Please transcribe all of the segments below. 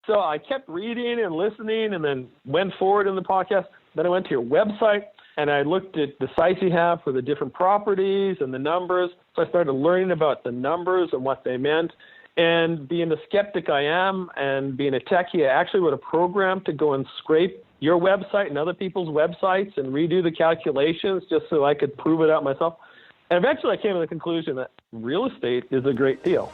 So I kept reading and listening and then went forward in the podcast. Then I went to your website and I looked at the sites you have for the different properties and the numbers. So I started learning about the numbers and what they meant. And being the skeptic I am and being a techie, I actually wrote a program to go and scrape your website and other people's websites and redo the calculations just so I could prove it out myself. And eventually I came to the conclusion that real estate is a great deal.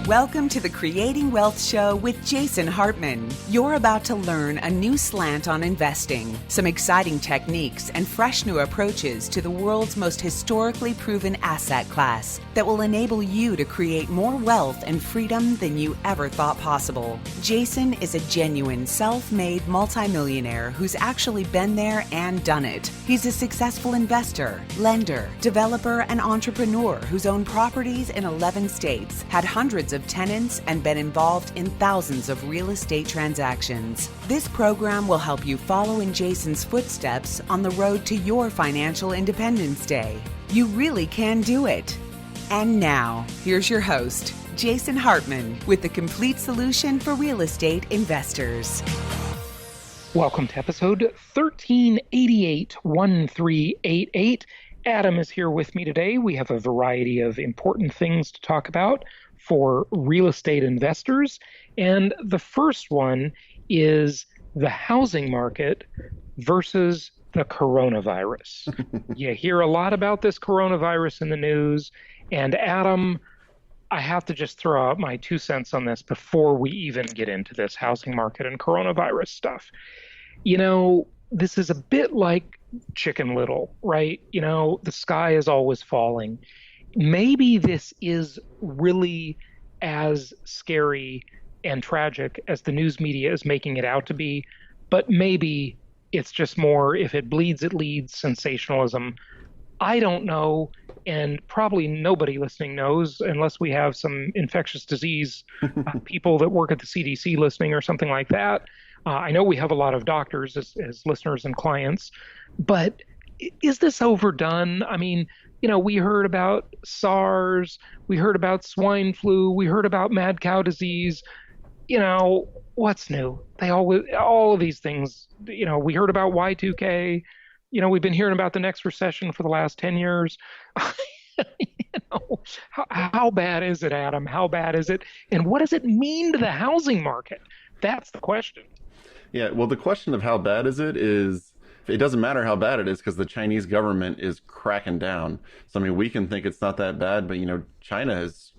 Welcome to the Creating Wealth Show with Jason Hartman. You're about to learn a new slant on investing, some exciting techniques, and fresh new approaches to the world's most historically proven asset class that will enable you to create more wealth and freedom than you ever thought possible. Jason is a genuine self-made multimillionaire who's actually been there and done it. He's a successful investor, lender, developer, and entrepreneur who's owned properties in 11 states, had hundreds of tenants, and been involved in thousands of real estate transactions. This program will help you follow in Jason's footsteps on the road to your financial independence day. You really can do it. And now, here's your host, Jason Hartman, with the complete solution for real estate investors. Welcome to episode 1388. Adam is here with me today. We have a variety of important things to talk about for real estate investors. And the first one is the housing market versus the coronavirus. You hear a lot about this coronavirus in the news. And Adam, I have to just throw out my 2 cents on this before we even get into this housing market and coronavirus stuff. You know, this is a bit like Chicken Little, right? You know, the sky is always falling. Maybe this is really as scary and tragic as the news media is making it out to be, but maybe it's just more, if it bleeds, it leads, sensationalism. I don't know, and probably nobody listening knows, unless we have some infectious disease people that work at the CDC listening or something like that. I know we have a lot of doctors as listeners and clients, but is this overdone? I mean, you know, we heard about SARS, we heard about swine flu, we heard about mad cow disease. You know, what's new? All of these things, you know, we heard about Y2K. You know, we've been hearing about the next recession for the last 10 years. You know, how bad is it, Adam? How bad is it? And what does it mean to the housing market? That's the question. Yeah, well, the question of how bad is it doesn't matter how bad it is because the Chinese government is cracking down. So, I mean, we can think it's not that bad, but, you know, China has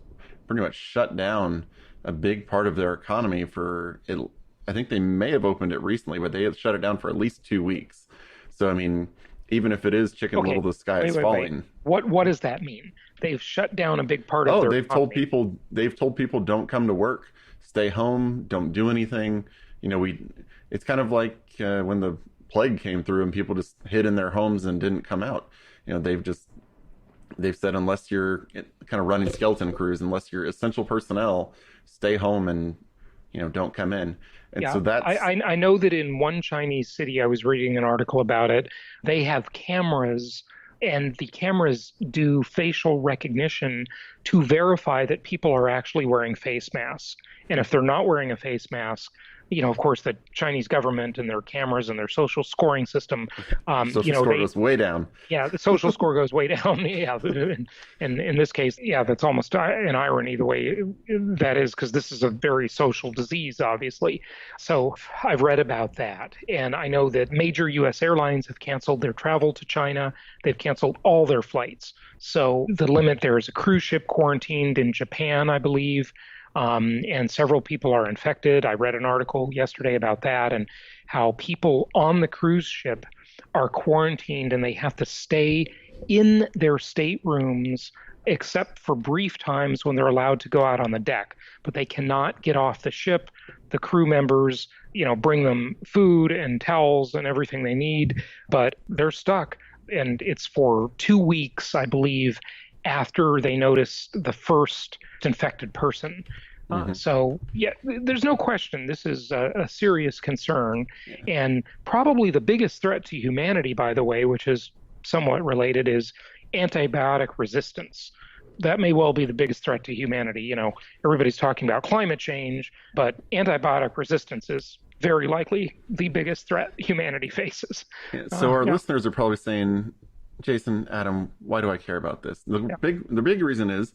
pretty much shut down a big part of their economy for it. I think they may have opened it recently, but they have shut it down for at least 2 weeks. So, I mean, even if it is Chicken Little, the sky is falling. What does that mean? They've shut down a big part of their economy. They've told people don't come to work, stay home, don't do anything. You know, it's kind of like when the plague came through and people just hid in their homes and didn't come out. You know, they've said, unless you're kind of running skeleton crews, unless you're essential personnel, stay home and, you know, don't come in. And yeah, so that's... I know that in one Chinese city, I was reading an article about it, they have cameras, and the cameras do facial recognition to verify that people are actually wearing face masks. And if they're not wearing a face mask, you know, of course, the Chinese government and their cameras and their social scoring system, social score goes way down. Yeah, the social score goes way down. Yeah, and in this case, yeah, that's almost an irony the way that is, because this is a very social disease, obviously. So I've read about that, and I know that major U.S. airlines have canceled their travel to China. They've canceled all their flights. So the limit there is a cruise ship quarantined in Japan, I believe. And several people are infected. I read an article yesterday about that and how people on the cruise ship are quarantined and they have to stay in their staterooms except for brief times when they're allowed to go out on the deck. But they cannot get off the ship. The crew members, you know, bring them food and towels and everything they need, but they're stuck. And it's for 2 weeks, I believe, after they notice the first infected person. So, yeah, there's no question this is a serious concern. And probably the biggest threat to humanity, by the way, which is somewhat related, is antibiotic resistance. that may well be the biggest threat to humanity. You know, everybody's talking about climate change, but antibiotic resistance is very likely the biggest threat humanity faces. Yeah, so our listeners are probably saying, Jason, Adam, why do I care about this? The big reason is,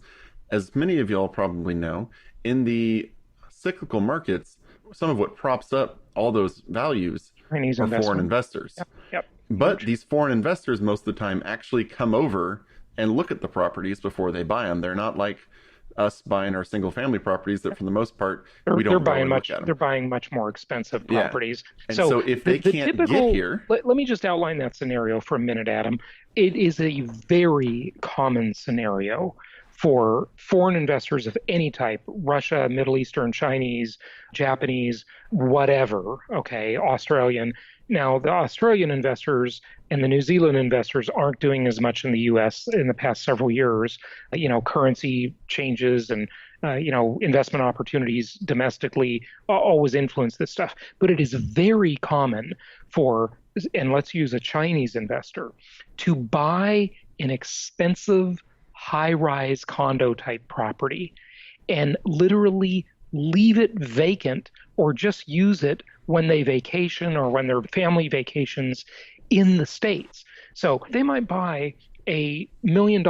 as many of y'all probably know, in the cyclical markets, some of what props up all those values are foreign investors. Yep. But these foreign investors most of the time actually come over and look at the properties before they buy them. They're not like us buying our single family properties that for the most part we don't look at them. They're buying much more expensive properties. And so if they can't get here, let me just outline that scenario for a minute, Adam. It is a very common scenario for foreign investors of any type: Russia, Middle Eastern, Chinese, Japanese, whatever, okay, Australian. Now, the Australian investors and the New Zealand investors aren't doing as much in the U.S. in the past several years. You know, currency changes and, investment opportunities domestically always influence this stuff. But it is very common for, and let's use a Chinese investor, to buy an expensive high-rise condo type property and literally leave it vacant or just use it when they vacation or when their family vacations in the States. So they might buy a $1 million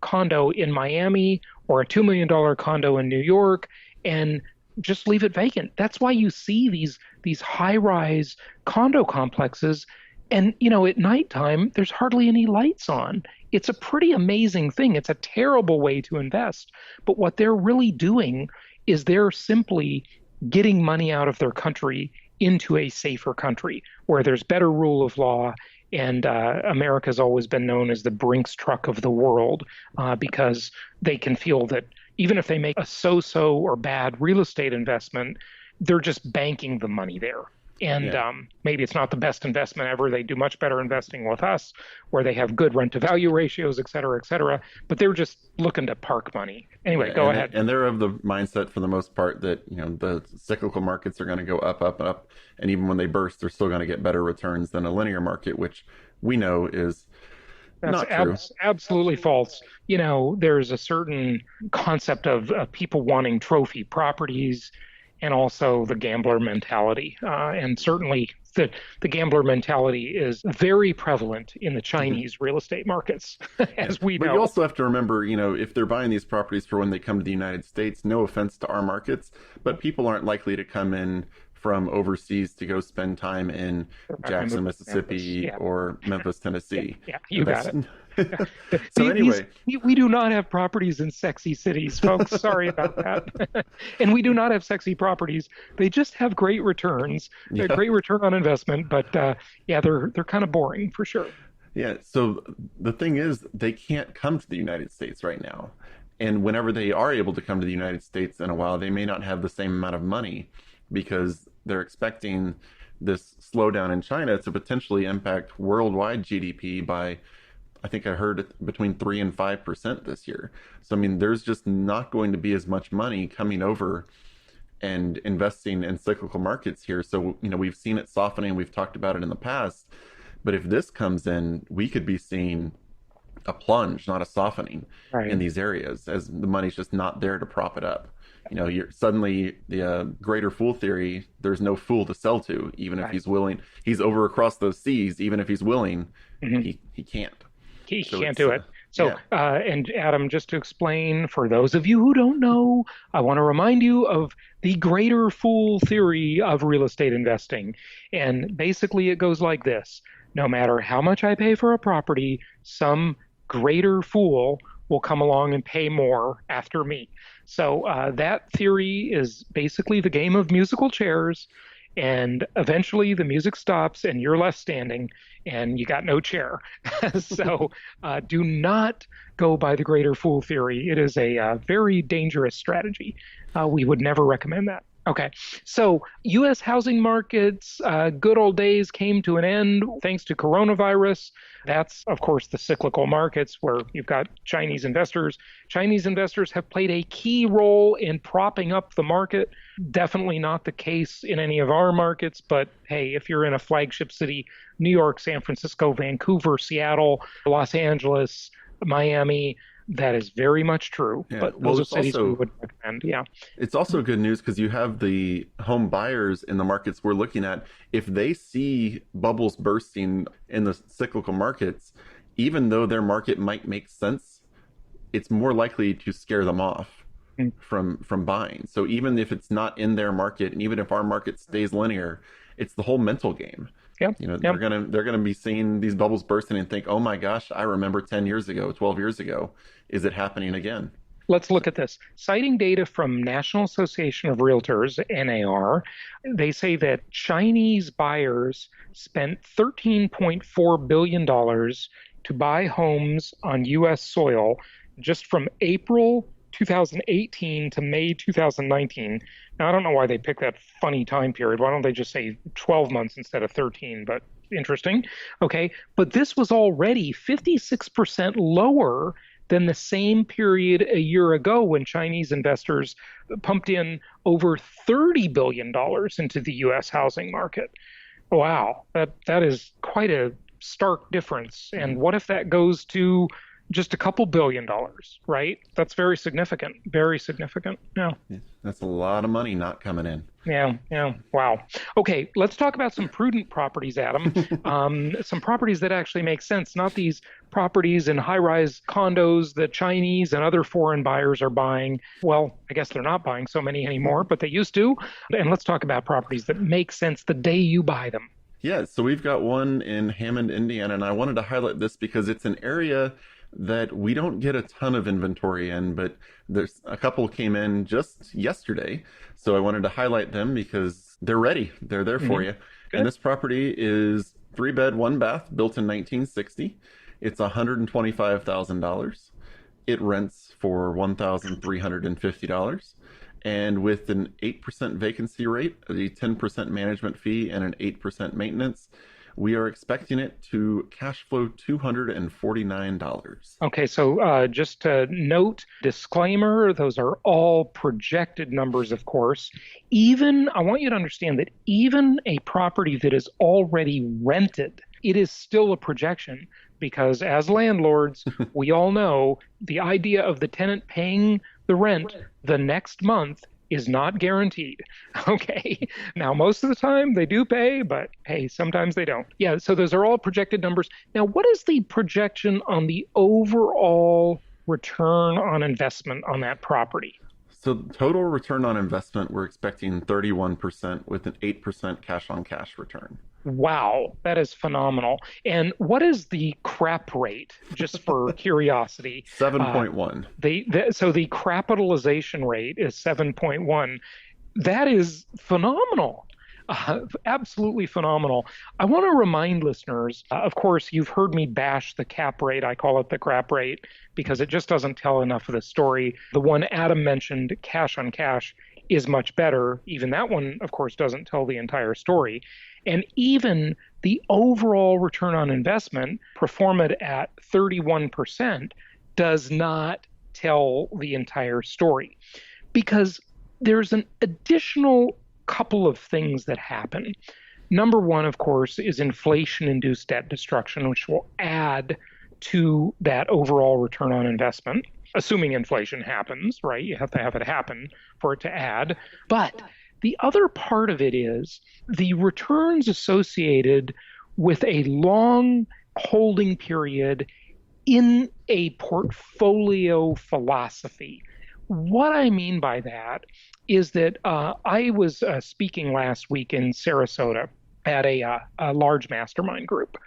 condo in Miami or a $2 million condo in New York and just leave it vacant. That's why you see these high-rise condo complexes. And, at nighttime, there's hardly any lights on. It's a pretty amazing thing. It's a terrible way to invest. But what they're really doing is they're simply getting money out of their country into a safer country where there's better rule of law. And America's always been known as the Brinks truck of the world because they can feel that even if they make a so-so or bad real estate investment, they're just banking the money there. And maybe it's not the best investment ever. They do much better investing with us where they have good rent-to-value ratios, et cetera, but they're just looking to park money. Anyway, go ahead. And they're of the mindset for the most part that, the cyclical markets are going to go up, up, and up. And even when they burst, they're still going to get better returns than a linear market, which we know is not true. Absolutely false. There's a certain concept of people wanting trophy properties, and also the gambler mentality. And certainly the gambler mentality is very prevalent in the Chinese real estate markets, as we know. But you also have to remember, if they're buying these properties for when they come to the United States, no offense to our markets, but people aren't likely to come in from overseas to go spend time in Jackson, Mississippi, or Memphis, Tennessee. Yeah, you got it. So anyway, we do not have properties in sexy cities, folks. Sorry about that. And we do not have sexy properties. They just have great returns. They're great return on investment, but they're kind of boring for sure. Yeah. So the thing is, they can't come to the United States right now. And whenever they are able to come to the United States in a while, they may not have the same amount of money because they're expecting this slowdown in China to potentially impact worldwide GDP by, I think I heard, between 3 and 5% this year. So, there's just not going to be as much money coming over and investing in cyclical markets here. So, we've seen it softening. We've talked about it in the past. But if this comes in, we could be seeing a plunge, not a softening in these areas, as the money's just not there to prop it up. You're suddenly the greater fool theory. There's no fool to sell to, even if he's willing. He's over across those seas. Even if he's willing, he can't. He can't do it. So, and Adam, just to explain for those of you who don't know, I want to remind you of the greater fool theory of real estate investing. And basically it goes like this. No matter how much I pay for a property, some greater fool will come along and pay more after me. So that theory is basically the game of musical chairs, and eventually the music stops and you're left standing and you got no chair. So do not go by the greater fool theory. It is a very dangerous strategy. We would never recommend that. Okay, so U.S. housing markets, good old days came to an end thanks to coronavirus. That's, of course, the cyclical markets where you've got Chinese investors. Chinese investors have played a key role in propping up the market. Definitely not the case in any of our markets, but hey, if you're in a flagship city, New York, San Francisco, Vancouver, Seattle, Los Angeles, Miami, That is very much true. Yeah. But Well, those are it's cities also we would recommend. Yeah. it's also good news because you have the home buyers in the markets we're looking at. If they see bubbles bursting in the cyclical markets, even though their market might make sense, it's more likely to scare them off from buying. So even if it's not in their market, and even if our market stays linear, it's the whole mental game. Yep. You know, Yep. they're gonna be seeing these bubbles bursting and think, oh my gosh, I remember 10 years ago, 12 years ago. Is it happening again? Let's look at this. Citing data from National Association of Realtors, NAR, they say that Chinese buyers spent $13.4 billion to buy homes on U.S. soil just from April 2018 to May 2019. Now, I don't know why they picked that funny time period. Why don't they just say 12 months instead of 13? But interesting. Okay. But this was already 56% lower than the same period a year ago when Chinese investors pumped in over $30 billion into the U.S. housing market. Wow, that is quite a stark difference. And what if that goes to just a couple $1 billion, right? That's very significant. Very significant. Yeah. That's a lot of money not coming in. Yeah. Wow. Okay, let's talk about some prudent properties, Adam. Some properties that actually make sense, not these properties in high-rise condos that Chinese and other foreign buyers are buying. Well, I guess they're not buying so many anymore, but they used to. And let's talk about properties that make sense the day you buy them. Yeah, so we've got one in Hammond, Indiana, and I wanted to highlight this because it's an area that we don't get a ton of inventory in, but there's a couple came in just yesterday. So I wanted to highlight them because they're ready. They're there for you. Good. And this property is 3-bed, 1-bath, built in 1960. It's $125,000. It rents for $1,350. And with an 8% vacancy rate, a 10% management fee, and an 8% maintenance, we are expecting it to cash flow $249. Okay, so just to note, disclaimer, those are all projected numbers, of course. I want you to understand that even a property that is already rented, it is still a projection because as landlords, we all know the idea of the tenant paying the rent the next month is not guaranteed. Okay. Now, most of the time they do pay, but hey, sometimes they don't. Yeah. So those are all projected numbers. Now, what is the projection on the overall return on investment on that property? So total return on investment, we're expecting 31% with an 8% cash on cash return. Wow, that is phenomenal. And what is the crap rate, just for curiosity? 7.1. So the capitalization rate is 7.1. That is phenomenal. Absolutely phenomenal. I want to remind listeners, of course, you've heard me bash the cap rate. I call it the crap rate because it just doesn't tell enough of the story. The one Adam mentioned, cash on cash, is much better. Even that one, of course, doesn't tell the entire story. And even the overall return on investment, ProForma at 31%, does not tell the entire story because there's an additional couple of things that happen. Number one, of course, is inflation-induced debt destruction, which will add to that overall return on investment, assuming inflation happens, right? You have to have it happen for it to add. But the other part of it is the returns associated with a long holding period in a portfolio philosophy. What I mean by that is that I was speaking last week in Sarasota at a large mastermind group,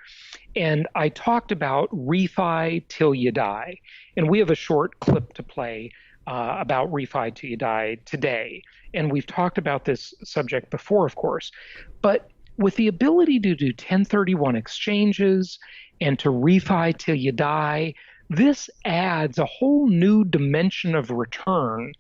and I talked about Refi Till You Die. And we have a short clip to play about Refi Till You Die today. And we've talked about this subject before, of course. But with the ability to do 1031 exchanges and to refi till you die, this adds a whole new dimension of return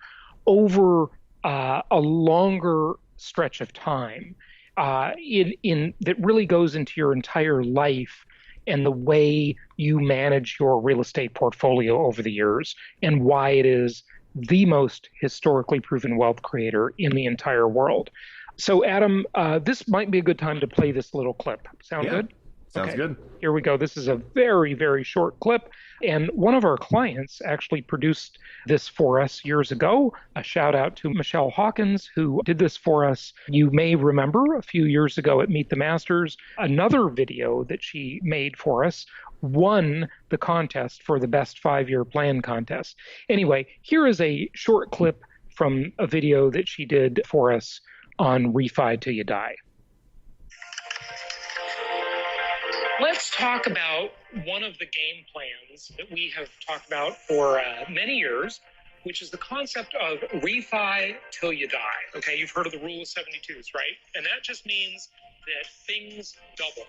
over a longer stretch of time that really goes into your entire life and the way you manage your real estate portfolio over the years and why it is the most historically proven wealth creator in the entire world. So, Adam, this might be a good time to play this little clip. Sound good? Sounds good. Here we go. This is a very, very short clip. And one of our clients actually produced this for us years ago. A shout out to Michelle Hawkins, who did this for us. You may remember a few years ago at Meet the Masters, another video that she made for us won the contest for the best 5-year plan contest. Anyway, here is a short clip from a video that she did for us on Refi Till You Die. Let's talk about one of the game plans that we have talked about for many years, which is the concept of refi till you die. Okay, you've heard of the rule of 72s, right? And that just means that things double.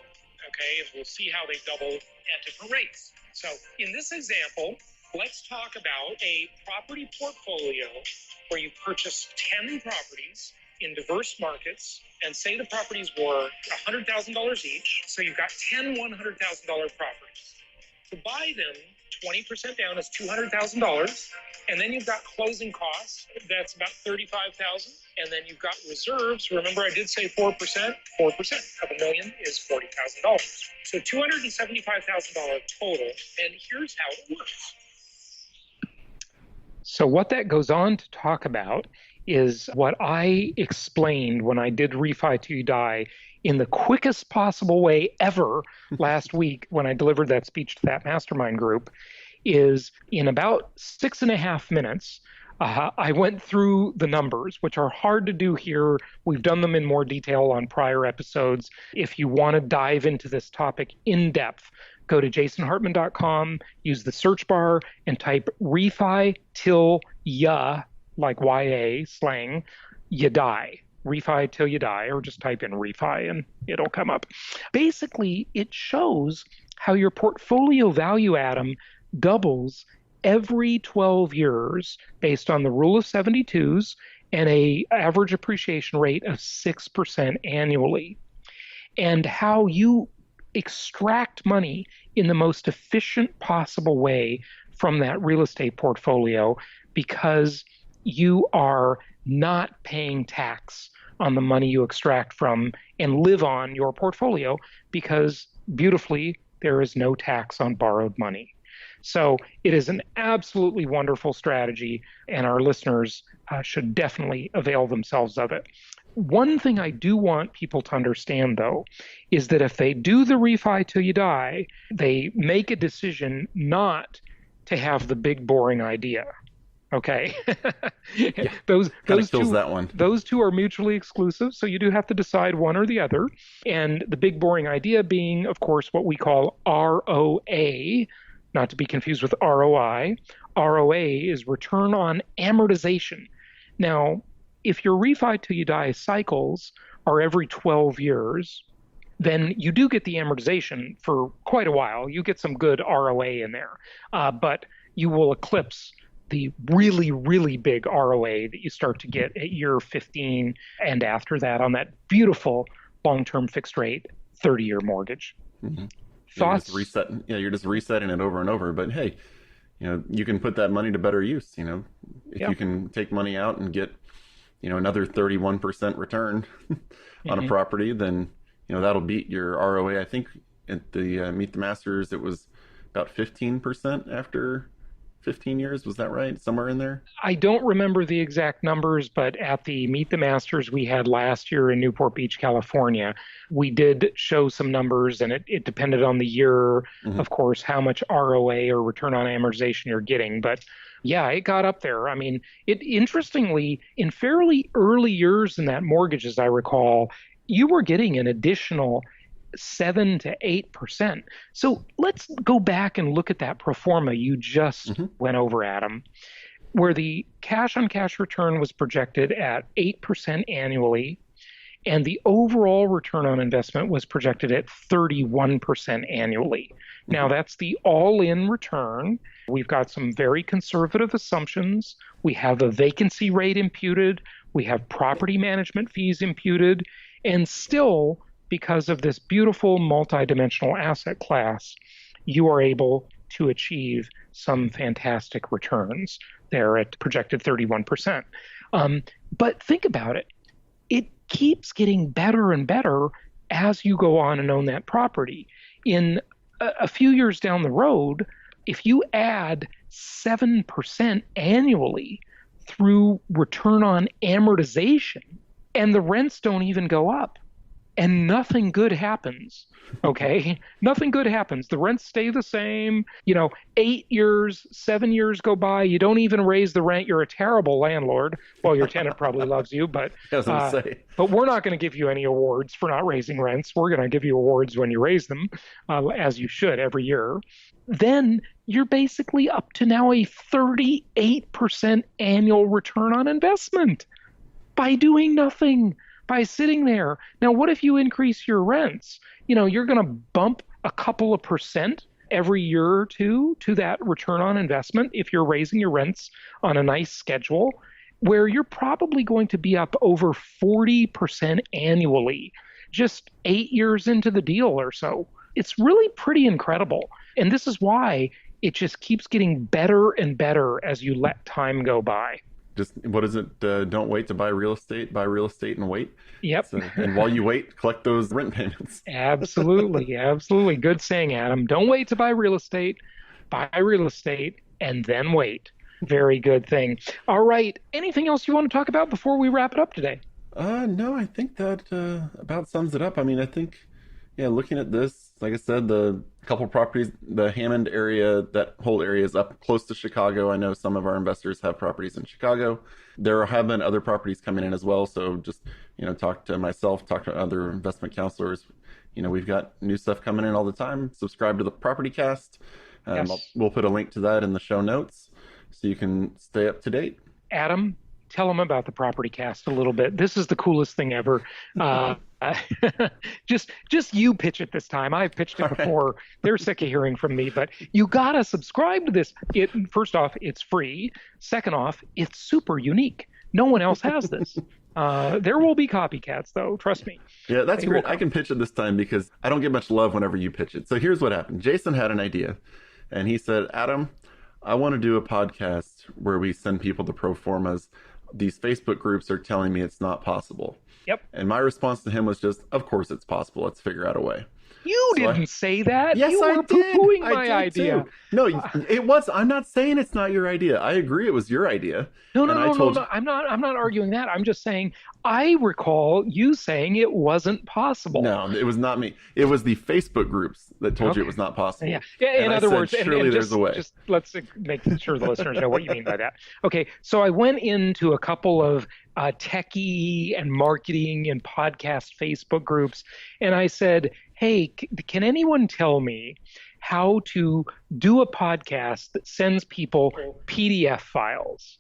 Okay, and we'll see how they double at different rates. So in this example, let's talk about a property portfolio where you purchase 10 properties in diverse markets, and say the properties were $100,000 each, so you've got 10 $100,000 properties. To buy them, 20% down is $200,000, and then you've got closing costs, that's about $35,000, and then you've got reserves. Remember I did say 4%? 4% of $1 million is $40,000. So $275,000 total, and here's how it works. So what that goes on to talk about is what I explained when I did Refi Till You Die in the quickest possible way ever last week when I delivered that speech to that mastermind group, is in about 6.5 minutes, I went through the numbers, which are hard to do here. We've done them in more detail on prior episodes. If you want to dive into this topic in depth, go to jasonhartman.com, use the search bar, and type Refi Till Ya, like YA slang, you die. Refi Till You Die, or just type in refi and it'll come up. Basically, it shows how your portfolio value, Adam, doubles every 12 years based on the rule of 72s and a average appreciation rate of 6% annually. And how you extract money in the most efficient possible way from that real estate portfolio, because you are not paying tax on the money you extract from and live on your portfolio, because beautifully, there is no tax on borrowed money. So it is an absolutely wonderful strategy, and our listeners should definitely avail themselves of it. One thing I do want people to understand, though, is that if they do the Refi Till You Die, they make a decision not to have the big, boring idea. Okay. Yeah, those two, that one. Those two are mutually exclusive, so you do have to decide one or the other. And the big boring idea being, of course, what we call ROA, not to be confused with ROI. ROA is return on amortization. Now, if your Refi Till You Die cycles are every 12 years, then you do get the amortization for quite a while. You get some good ROA in there, but you will eclipse the really, really big ROA that you start to get at year 15 and after that on that beautiful long-term fixed rate 30-year mortgage. Mm-hmm. Thoughts? You're just resetting it over and over. But hey, you can put that money to better use. If you can take money out and get, another 31% return on a property, then that'll beat your ROA. I think at the Meet the Masters it was about 15% after 15 years. Was that right? Somewhere in there? I don't remember the exact numbers, but at the Meet the Masters we had last year in Newport Beach, California, we did show some numbers, and it depended on the year, of course, how much ROA or return on amortization you're getting. But yeah, it got up there. I mean, interestingly, in fairly early years in that mortgage, as I recall, you were getting an additional 7 to 8%. So let's go back and look at that ProForma you just went over, Adam, where the cash on cash return was projected at 8% annually, and the overall return on investment was projected at 31% annually. Now, that's the all-in return. We've got some very conservative assumptions. We have a vacancy rate imputed. We have property management fees imputed. And still, because of this beautiful multidimensional asset class, you are able to achieve some fantastic returns there at projected 31%. But think about it. It keeps getting better and better as you go on and own that property. in a few years down the road, if you add 7% annually through return on amortization, and the rents don't even go up, and nothing good happens, okay? Nothing good happens. The rents stay the same. 8 years, 7 years go by. You don't even raise the rent. You're a terrible landlord. Well, your tenant probably loves you, but but we're not going to give you any awards for not raising rents. We're going to give you awards when you raise them, as you should every year. Then you're basically up to now a 38% annual return on investment by doing nothing. By sitting there. Now, what if you increase your rents? You're going to bump a couple of percent every year or two to that return on investment if you're raising your rents on a nice schedule, where you're probably going to be up over 40% annually, just 8 years into the deal or so. It's really pretty incredible. And this is why it just keeps getting better and better as you let time go by. Just, what is it? Don't wait to buy real estate and wait. Yep. And while you wait, collect those rent payments. Absolutely. Absolutely. Good saying, Adam. Don't wait to buy real estate and then wait. Very good thing. All right. Anything else you want to talk about before we wrap it up today? No, I think that about sums it up. I mean, I think, looking at this, like I said, the couple properties, the Hammond area, that whole area is up close to Chicago. I know some of our investors have properties in Chicago. There have been other properties coming in as well. So just, talk to myself, talk to other investment counselors. We've got new stuff coming in all the time. Subscribe to the PropertyCast. Yes. We'll put a link to that in the show notes so you can stay up to date. Adam, tell them about the PropertyCast a little bit. This is the coolest thing ever. Just you pitch it this time. I've pitched it before. Right. They're sick of hearing from me, but you gotta subscribe to this. First off, it's free. Second off, it's super unique. No one else has this. There will be copycats, though. Trust me. Yeah, that's great. I can pitch it this time because I don't get much love whenever you pitch it. So here's what happened. Jason had an idea, and he said, Adam, I want to do a podcast where we send people to ProFormas. These Facebook groups are telling me it's not possible. Yep. And my response to him was just, of course it's possible. Let's figure out a way. You didn't say that. Yes, you were poo-pooing my idea. Too. No, it was. I'm not saying it's not your idea. I agree it was your idea. No. I'm not arguing that. I'm just saying I recall you saying it wasn't possible. No, it was not me. It was the Facebook groups that told you it was not possible. Yeah. In other words, surely there's a way. Just let's make sure the listeners know what you mean by that. Okay, so I went into a couple of techie and marketing and podcast Facebook groups, and I said, hey, can anyone tell me how to do a podcast that sends people PDF files?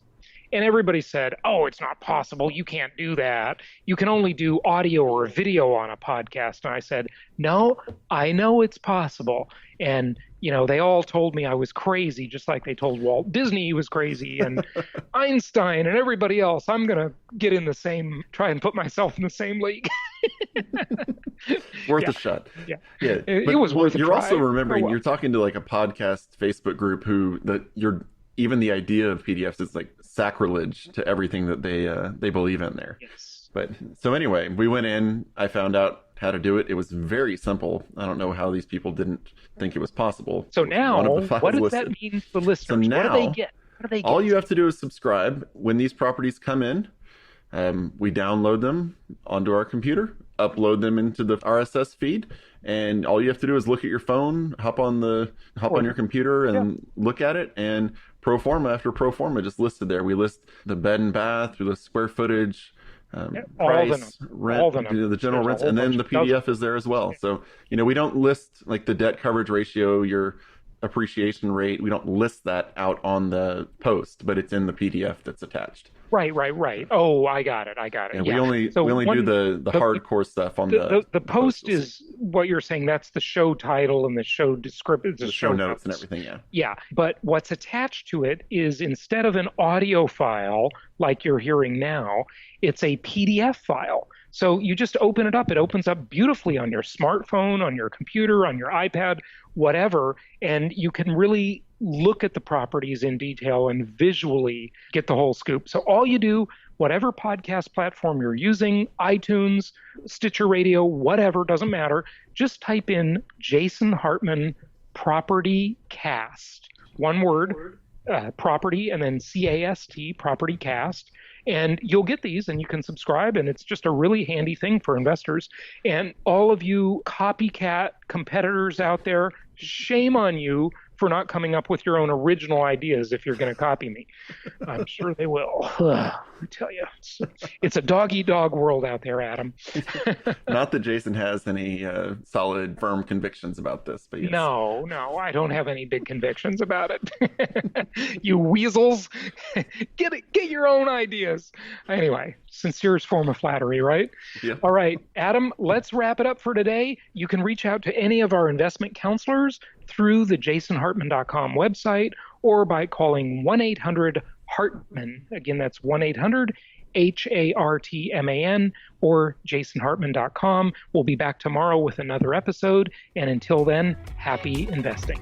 And everybody said, oh, it's not possible. You can't do that. You can only do audio or video on a podcast. And I said, no, I know it's possible. And, they all told me I was crazy, just like they told Walt Disney he was crazy and Einstein and everybody else. I'm going to try and put myself in the same league. Worth a shot. Yeah. It was worth a try. You're also remembering, you're talking to like a podcast Facebook group even the idea of PDFs is like sacrilege to everything that they believe in there. Yes. But so anyway, we went in, I found out how to do it. It was very simple. I don't know how these people didn't think it was possible. So now, what does that mean to the listeners? So now, what do they get? All you have to do is subscribe. When these properties come in, we download them onto our computer, upload them into the RSS feed, and all you have to do is look at your phone, hop on your computer and look at it, and ProForma after ProForma just listed there. We list the bed and bath, we list square footage, price, rent, the general rents, and then the PDF is there as well. So, we don't list like the debt coverage ratio, your appreciation rate. We don't list that out on the post, but it's in the PDF that's attached. Right. Oh, I got it. And we only do the hardcore stuff on the post is what you're saying. That's the show title and the show description, the show notes and everything. Yeah. But what's attached to it is, instead of an audio file like you're hearing now, it's a PDF file. So you just open it up. It opens up beautifully on your smartphone, on your computer, on your iPad, whatever, and you can really look at the properties in detail and visually get the whole scoop. So all you do whatever podcast platform you're using, iTunes, Stitcher Radio, whatever, doesn't matter. Just type in Jason Hartman PropertyCast. One word, property, and then CAST, PropertyCast. And you'll get these and you can subscribe, and it's just a really handy thing for investors. And all of you copycat competitors out there, shame on you for not coming up with your own original ideas if you're going to copy me. I'm sure they will. I tell you, it's a dog-eat-dog world out there, Adam. Not that Jason has any solid, firm convictions about this, but yes. No, I don't have any big convictions about it. You weasels, get your own ideas. Anyway, sincerest form of flattery, right? Yeah. All right, Adam, let's wrap it up for today. You can reach out to any of our investment counselors through the jasonhartman.com website or by calling 1-800-HARTMAN. Again, that's 1-800-HARTMAN or jasonhartman.com. We'll be back tomorrow with another episode. And until then, happy investing.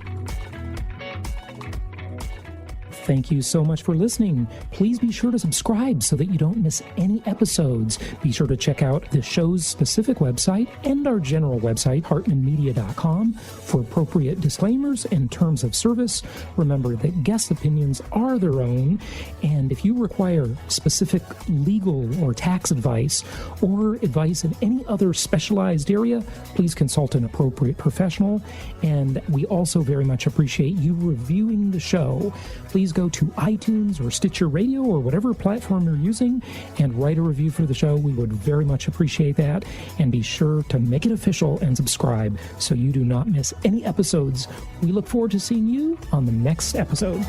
Thank you so much for listening. Please be sure to subscribe so that you don't miss any episodes. Be sure to check out the show's specific website and our general website, hartmanmedia.com, for appropriate disclaimers and terms of service. Remember that guest opinions are their own, and if you require specific legal or tax advice or advice in any other specialized area, please consult an appropriate professional. And we also very much appreciate you reviewing the show. Please go to iTunes or Stitcher Radio or whatever platform you're using and write a review for the show. We would very much appreciate that. And be sure to make it official and subscribe so you do not miss any episodes. We look forward to seeing you on the next episode.